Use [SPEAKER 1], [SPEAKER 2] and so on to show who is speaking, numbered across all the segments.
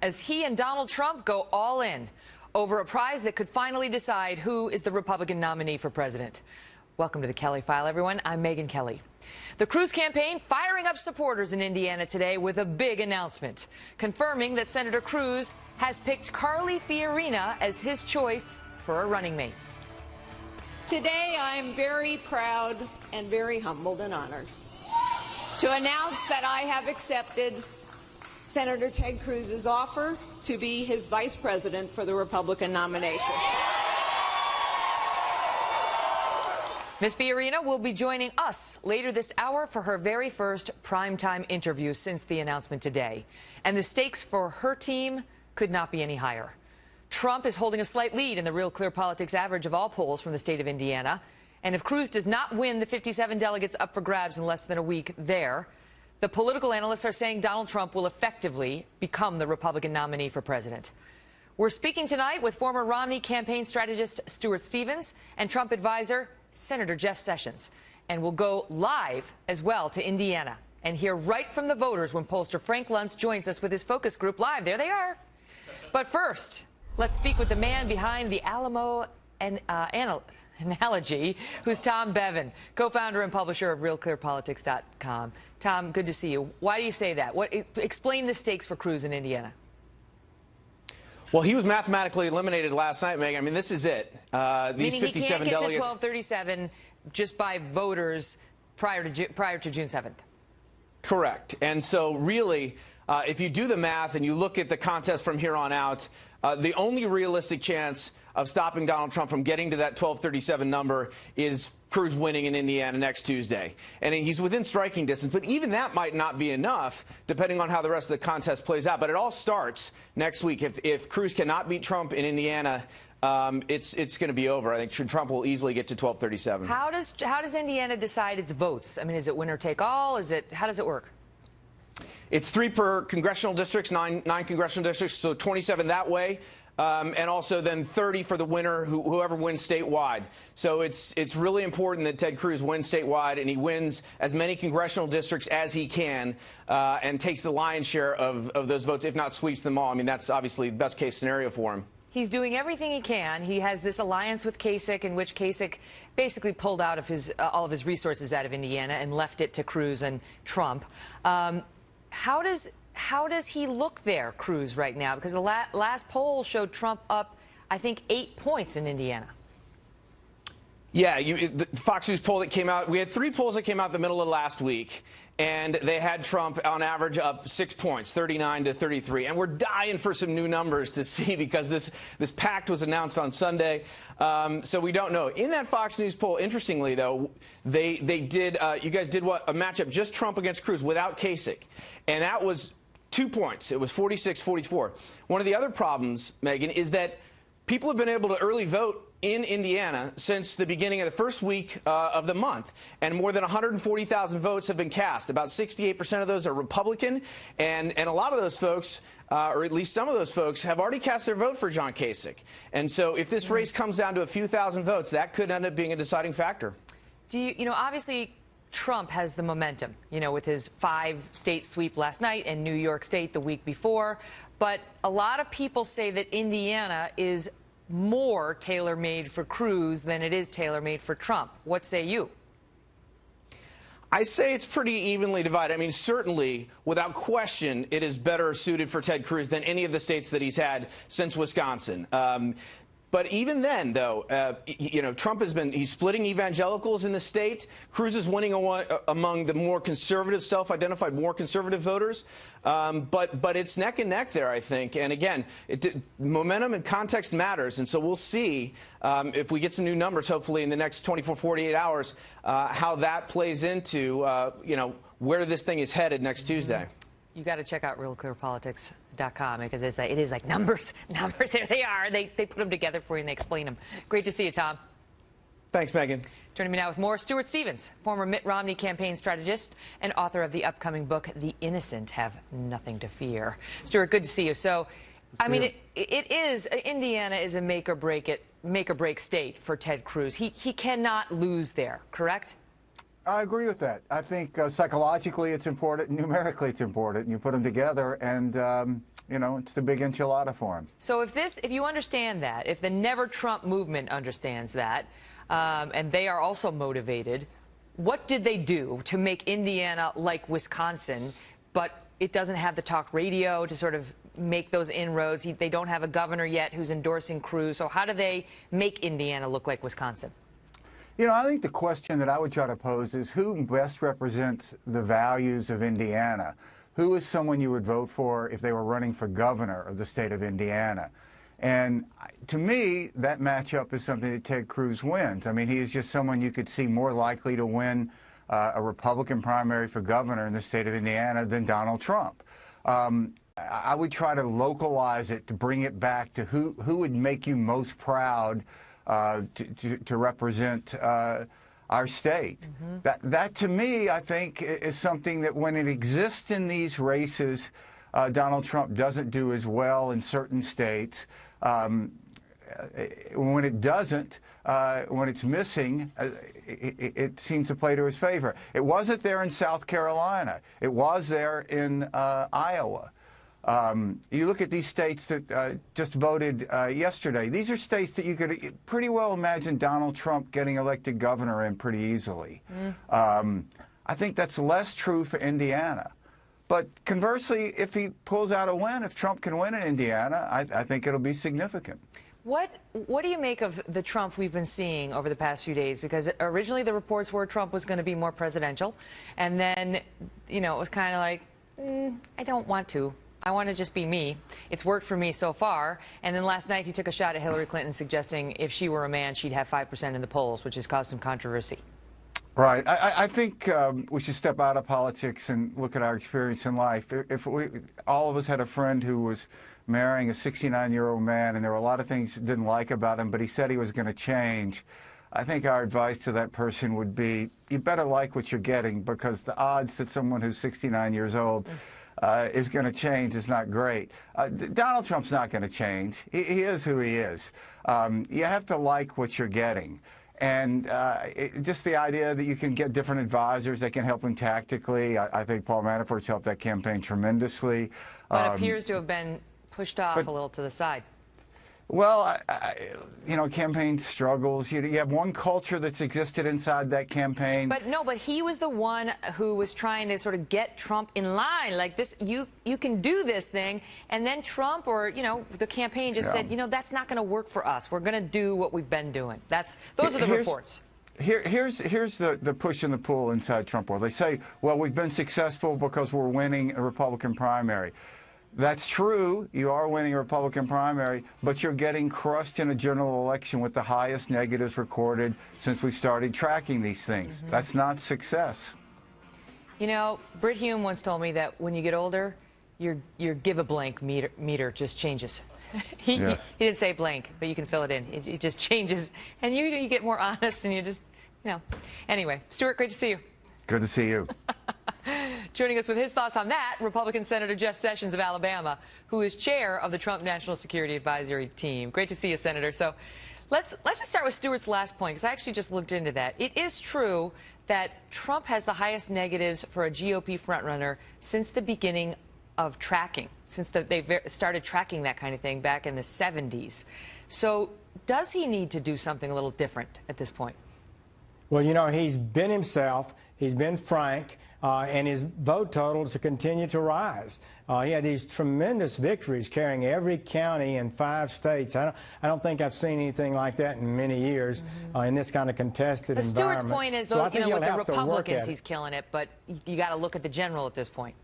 [SPEAKER 1] As he and Donald Trump go all in over a prize that could finally decide who is the Republican nominee for president. Welcome to the Kelly File, everyone. I'm Megyn Kelly. The Cruz campaign firing up supporters in Indiana today with a big announcement, confirming that Senator Cruz has picked Carly Fiorina as his choice for a running mate.
[SPEAKER 2] Today, I'm very proud and very humbled and honored to announce that I have accepted Senator Ted Cruz's offer to be his vice president for the Republican nomination.
[SPEAKER 1] Ms. Fiorina will be joining us later this hour for her very first primetime interview since the announcement today. And the stakes for her team could not be any higher. Trump is holding a slight lead in the Real Clear Politics average of all polls from the state of Indiana. And if Cruz does not win the 57 delegates up for grabs in less than a week there, the political analysts are saying Donald Trump will effectively become the Republican nominee for president. We're speaking tonight with former Romney campaign strategist Stuart Stevens and Trump advisor Senator Jeff Sessions. And we'll go live as well to Indiana and hear right from the voters when pollster Frank Luntz joins us with his focus group live. There they are. But first, let's speak with the man behind the Alamo analogy, who's Tom Bevan, co-founder and publisher of RealClearPolitics.com. Tom, good to see you. Why do you say that? Explain the stakes for Cruz in Indiana.
[SPEAKER 3] Well, he was mathematically eliminated last night, Megyn. I mean, this is it. These 57
[SPEAKER 1] Meaning he can't get
[SPEAKER 3] delegates.
[SPEAKER 1] to 1237 just by voters prior to June 7th.
[SPEAKER 3] Correct. And so really, if you do the math and you look at the contest from here on out, the only realistic chance of stopping Donald Trump from getting to that 1237 number is Cruz winning in Indiana next Tuesday. And he's within striking distance, but even that might not be enough, depending on how the rest of the contest plays out. But it all starts next week. If Cruz cannot beat Trump in Indiana, it's going to be over. I think Trump will easily get to 1237.
[SPEAKER 1] How does Indiana decide its votes? I mean, is it winner take all? How does it work?
[SPEAKER 3] It's 3 per congressional districts, nine congressional districts, so 27 that way. And also then 30 for the winner, whoever wins statewide. So it's really important that Ted Cruz wins statewide and he wins as many congressional districts as he can and takes the lion's share of those votes, if not sweeps them all. I mean, that's obviously the best case scenario for him.
[SPEAKER 1] He's doing everything he can. He has this alliance with Kasich, in which Kasich basically pulled out of all of his resources out of Indiana and left it to Cruz and Trump. How does he look there, Cruz, right now? Because the last poll showed Trump up, I think, 8 points in Indiana.
[SPEAKER 3] Yeah, the Fox News poll that came out, we had 3 polls that came out the middle of last week, and they had Trump on average up 6 points, 39 to 33. And we're dying for some new numbers to see because this pact was announced on Sunday. So we don't know. In that Fox News poll, interestingly, though, they did, you guys did a matchup just Trump against Cruz without Kasich. And that was 2 points. It was 46-44. One of the other problems, Megyn, is that people have been able to early vote in Indiana since the beginning of the first week of the month, and more than 140,000 votes have been cast. About 68% of those are Republican, and a lot of those folks, or at least some of those folks, have already cast their vote for John Kasich. And so if this race comes down to a few thousand votes, that could end up being a deciding factor.
[SPEAKER 1] Obviously, Trump has the momentum, with his 5-state sweep last night and New York State the week before. But a lot of people say that Indiana is more tailor-made for Cruz than it is tailor-made for Trump. What say you?
[SPEAKER 3] I say it's pretty evenly divided. I mean, certainly, without question, it is better suited for Ted Cruz than any of the states that he's had since Wisconsin. But even then, though, Trump he's splitting evangelicals in the state. Cruz is winning among the more conservative, self-identified, more conservative voters. But it's neck and neck there, I think. And again, momentum and context matters. And so we'll see if we get some new numbers, hopefully in the next 24, 48 hours, how that plays into, where this thing is headed next Tuesday.
[SPEAKER 1] You got to check out RealClearPolitics.com because it is like numbers. There they are. They put them together for you and they explain them. Great to see you, Tom.
[SPEAKER 3] Thanks, Megyn.
[SPEAKER 1] Joining me now with more, Stuart Stevens, former Mitt Romney campaign strategist and author of the upcoming book, The Innocent Have Nothing to Fear. Stuart, good to see you. So, I mean, Indiana is a make or break state for Ted Cruz. He cannot lose there, correct?
[SPEAKER 4] I agree with that. I think psychologically it's important, numerically it's important. You put them together, and you know, it's the big enchilada for him.
[SPEAKER 1] So if you understand that, if the Never Trump movement understands that, and they are also motivated, what did they do to make Indiana like Wisconsin, but it doesn't have the talk radio to sort of make those inroads? They don't have a governor yet who's endorsing Cruz. So how do they make Indiana look like Wisconsin?
[SPEAKER 4] You know, I think the question that I would try to pose is who best represents the values of Indiana? Who is someone you would vote for if they were running for governor of the state of Indiana? And to me, that matchup is something that Ted Cruz wins. I mean, he is just someone you could see more likely to win a Republican primary for governor in the state of Indiana than Donald Trump. I would try to localize it to bring it back to who would make you most proud to represent our state. Mm-hmm. That to me, I think, is something that when it exists in these races, Donald Trump doesn't do as well in certain states. When it doesn't, when it's missing, it seems to play to his favor. It wasn't there in South Carolina. It was there in Iowa. You look at these states that just voted yesterday. These are states that you could pretty well imagine Donald Trump getting elected governor in pretty easily. I think that's less true for Indiana. But conversely, if he pulls out a win, if Trump can win in Indiana, I think it'll be significant.
[SPEAKER 1] What do you make of the Trump we've been seeing over the past few days? Because originally the reports were Trump was going to be more presidential. And then, you know, it was kind of like, I don't want to. I want to just be me. It's worked for me so far. And then last night he took a shot at Hillary Clinton, suggesting if she were a man, she'd have 5% in the polls, which has caused some controversy.
[SPEAKER 4] Right. I think we should step out of politics and look at our experience in life. If all of us had a friend who was marrying a 69-year-old man, and there were a lot of things didn't like about him, but he said he was going to change, I think our advice to that person would be, you better like what you're getting, because the odds that someone who's 69 years old is going to change is not great. Donald Trump's not going to change. He is who he is. You have to like what you're getting. And just the idea that you can get different advisors that can help him tactically. I think Paul Manafort's helped that campaign tremendously.
[SPEAKER 1] But appears to have been pushed off a little to the side.
[SPEAKER 4] Well, you know, campaign struggles. You have one culture that's existed inside that campaign.
[SPEAKER 1] But no, but he was the one who was trying to sort of get Trump in line. Like this, you can do this thing. And then Trump, or, you know, the campaign just said, you know, that's not going to work for us. We're going to do what we've been doing. Those are the reports.
[SPEAKER 4] Here's the push and the pull inside Trump world. They say, well, we've been successful because we're winning a Republican primary. That's true. You are winning a Republican primary, but you're getting crushed in a general election with the highest negatives recorded since we started tracking these things. Mm-hmm. That's not success.
[SPEAKER 1] You know, Britt Hume once told me that when you get older, your give a blank meter just changes. He didn't say blank, but you can fill it in. It just changes, and you get more honest, and you just, you know. Anyway, Stuart, great to see you.
[SPEAKER 4] Good to see you.
[SPEAKER 1] Joining us with his thoughts on that, Republican Senator Jeff Sessions of Alabama, who is chair of the Trump National Security Advisory Team. Great to see you, Senator. So let's just start with Stuart's last point, because I actually just looked into that. It is true that Trump has the highest negatives for a GOP frontrunner since the beginning of tracking, since they started tracking that kind of thing back in the 70s. So does he need to do something a little different at this point?
[SPEAKER 5] Well, you know, he's been himself. He's been frank. And his vote totals continue to rise. He had these tremendous victories carrying every county in 5 states. I don't think I've seen anything like that in many years in this kind of contested environment.
[SPEAKER 1] Stuart's point is, though, you know, with the Republicans, he's killing it, but you got to look at the general at this point.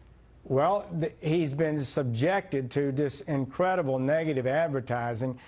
[SPEAKER 5] Well, he's been subjected to this incredible negative advertising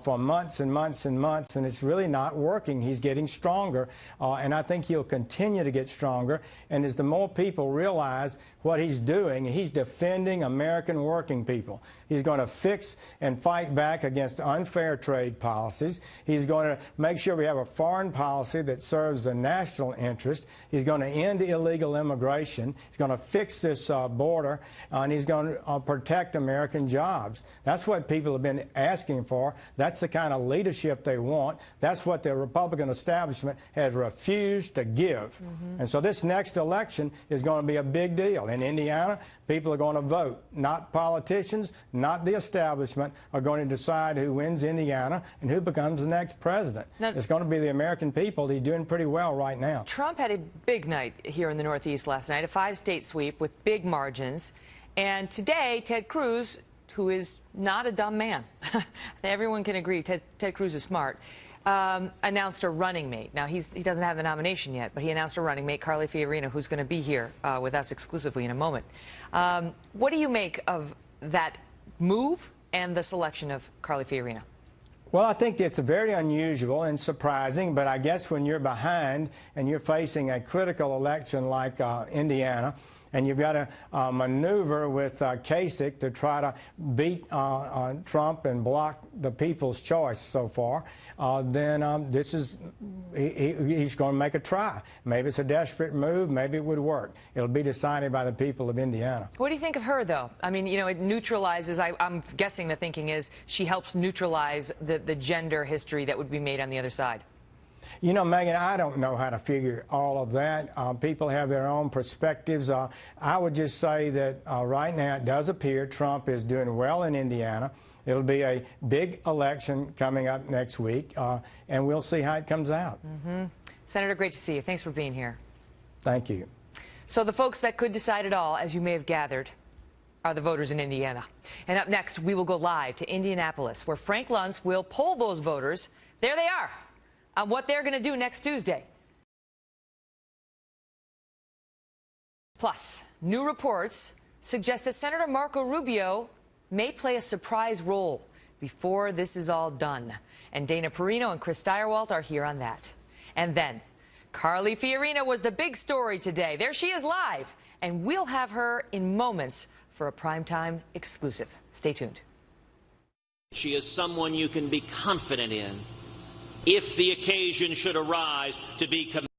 [SPEAKER 5] for months and months and months, and it's really not working. He's getting stronger, and I think he'll continue to get stronger. And as the more people realize what he's doing, he's defending American working people. He's going to fix and fight back against unfair trade policies. He's going to make sure we have a foreign policy that serves the national interest. He's going to end illegal immigration. He's going to fix this border, and he's going to protect American jobs. That's what people have been asking for. That's the kind of leadership they want. That's what the Republican establishment has refused to give. And so this next election is going to be a big deal. In Indiana, people are going to vote. Not politicians, not the establishment are going to decide who wins Indiana and who becomes the next president. Now, it's going to be the American people. He's doing pretty well right now.
[SPEAKER 1] Trump had a big night here in the Northeast last night, a 5-state sweep with big margins. And today, Ted Cruz, who is not a dumb man, everyone can agree Ted Cruz is smart, announced a running mate. Now, he doesn't have the nomination yet, but he announced a running mate, Carly Fiorina, who's going to be here with us exclusively in a moment. What do you make of that move and the selection of Carly Fiorina?
[SPEAKER 5] Well, I think it's very unusual and surprising, but I guess when you're behind and you're facing a critical election like Indiana, and you've got to maneuver with Kasich to try to beat Trump and block the people's choice so far, then he's going to make a try. Maybe it's a desperate move. Maybe it would work. It'll be decided by the people of Indiana.
[SPEAKER 1] What do you think of her, though? I mean, you know, it neutralizes, I'm guessing the thinking is she helps neutralize the gender history that would be made on the other side.
[SPEAKER 5] You know, Megyn, I don't know how to figure all of that. People have their own perspectives. I would just say that right now it does appear Trump is doing well in Indiana. It'll be a big election coming up next week, and we'll see how it comes out.
[SPEAKER 1] Senator, great to see you. Thanks for being here.
[SPEAKER 5] Thank you.
[SPEAKER 1] So the folks that could decide it all, as you may have gathered, are the voters in Indiana. And up next, we will go live to Indianapolis, where Frank Luntz will poll those voters. There they are, on what they're going to do next Tuesday. Plus, new reports suggest that Senator Marco Rubio may play a surprise role before this is all done. And Dana Perino and Chris Steyerwalt are here on that. And then, Carly Fiorina was the big story today. There she is live, and we'll have her in moments for a primetime exclusive. Stay tuned.
[SPEAKER 6] She is someone you can be confident in if the occasion should arise to be